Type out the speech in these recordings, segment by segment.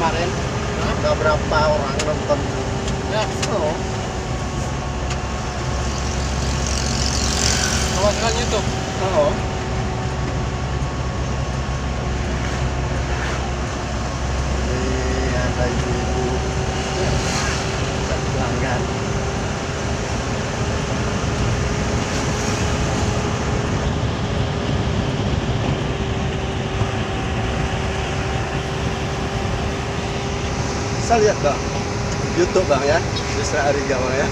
kemarin? Nggak berapa orang nonton. Ya. Oh. Awas kan YouTube. Oh. Ini ada ibu-ibu. Bisa pelanggan. Bisa lihat bang, YouTube bang ya, Yusra Ariga bang ya.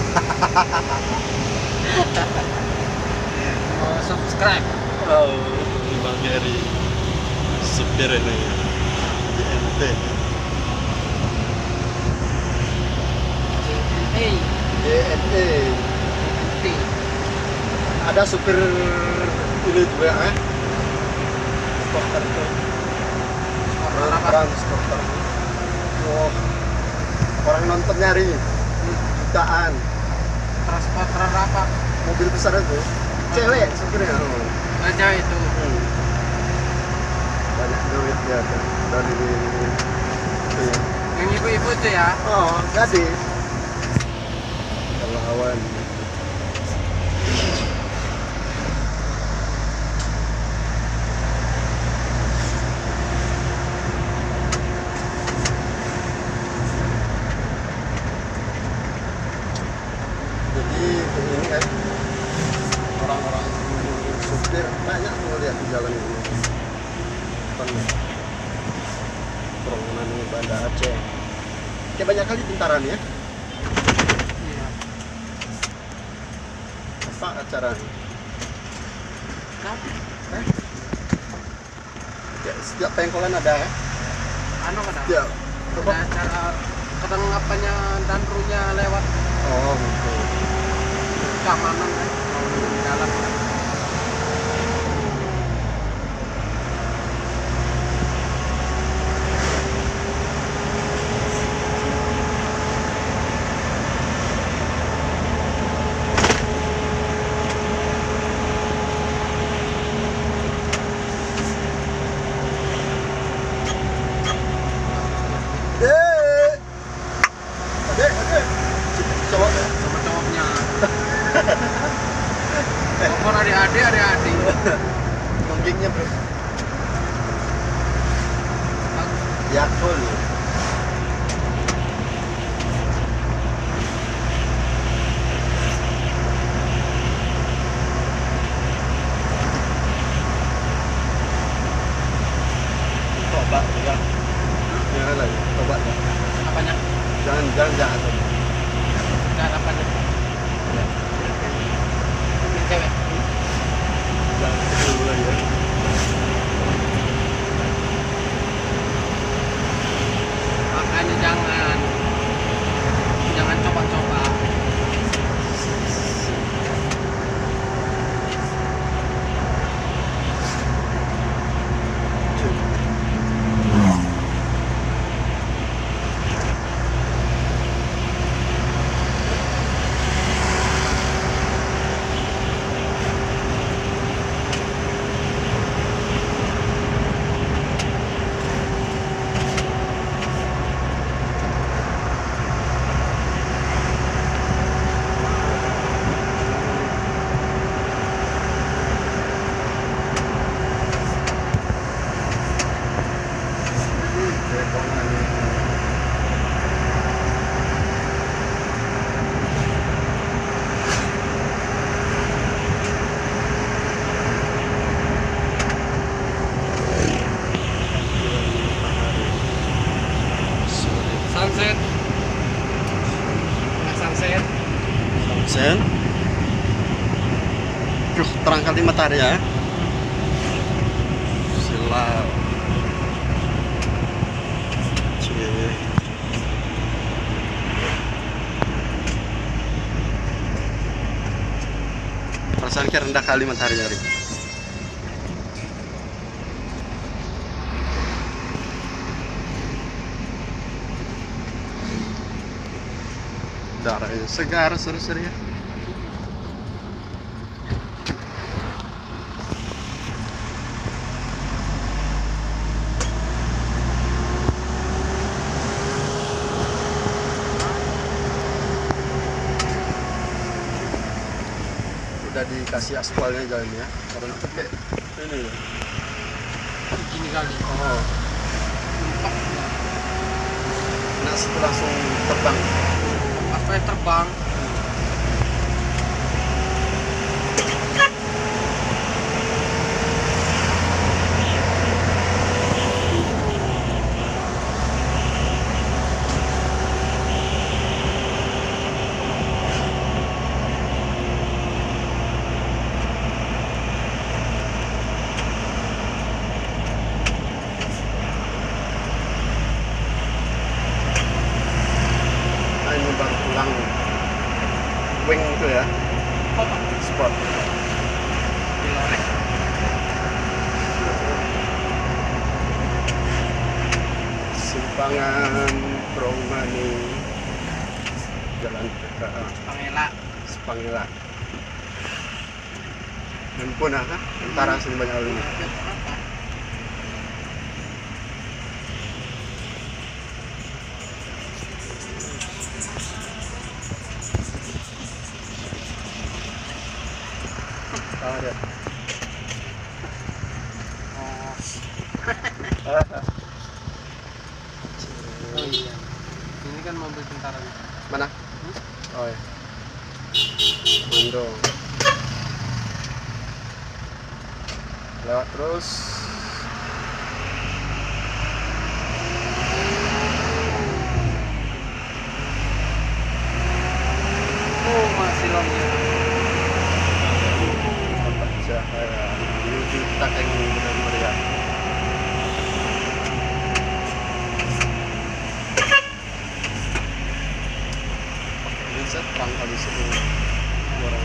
Subscribe. Oh, Bang Gary, supir ini JNT. Hey. JNT. Ada supir ini juga ya? Transporter itu. Transporter. Oh, orang nonton nyari jutaan. Transporter apa? Mobil besar itu. Cewek supirnya. Aja itu. Banyak duit dia kan dari itu ya. Yang ibu-ibu itu ya. Oh, gadis. Lawan. Jadi ini kan orang-orang supir banyak tuh lihat di jalan ini. Terowongan ini Banda Aceh. Kayak banyak kali pintaran ya. Iya. Apa acara? Ya, setiap pengkolan ada ya. Anu kan? Ya. Ada acara kadang apanya dan krunya lewat Oh, gitu. keamanan kan. Kalau jalan. Adek. Cowoknya. Sama cowoknya. Nomor adik-adik. Manggingnya bro. Yakul. Tobat juga. Jangan lagi. Tobat ya. Apanya? Jangan. Jangan apanya? Ini cewek. Jangan dulu lagi ya. Makanya jangan coba-coba. Sunset. Sunset. Sen. Terang kali matahari ya. Silau. Cie. Perasaan kayak rendah kali matahari hari. Darahnya segar seru-seru ya. udah dikasih aspalnya jalannya karena pakai ini ya. Gini kali. Oh, nah situ langsung terbang. Aspalnya terbang. Nah ini baru pulang wing itu ya, Apa? spot. Dilorek. Simpangan Promani, Jalan PKA Pangela. Sepangila. Handphone ah, antara sini banyak orang. Ada. Oh. Ah, Oh iya. Ini kan mobil tentara nih. mana? Oh ya. Mando. Lewat terus. Oh, masih lamnya. Kotak cahaya menuju Takeng Benar Meriah. Ini set kali semua orang.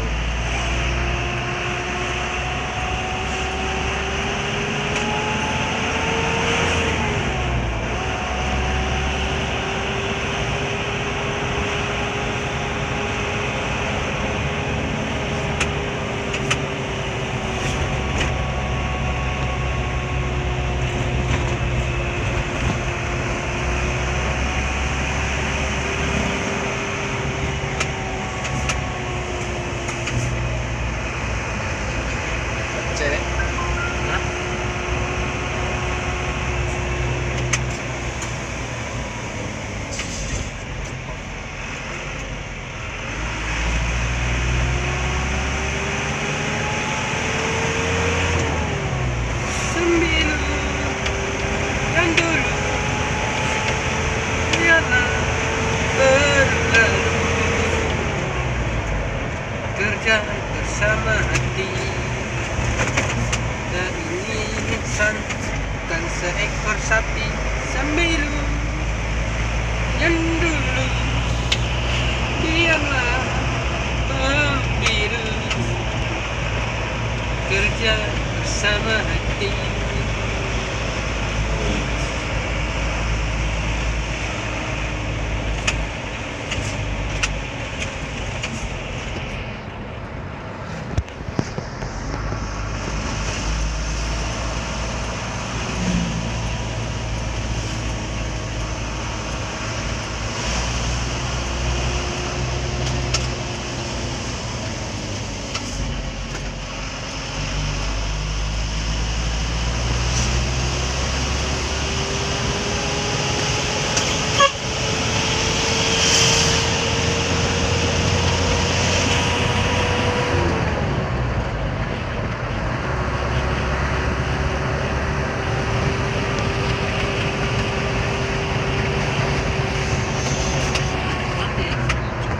Cewek. Hah? Sembilu yang dulu biarlah berlalu, kerja bersama hati. Dan ini insan bukan seekor sapi. Sembilu yang dulu biarlah membiru, kerja bersama hati.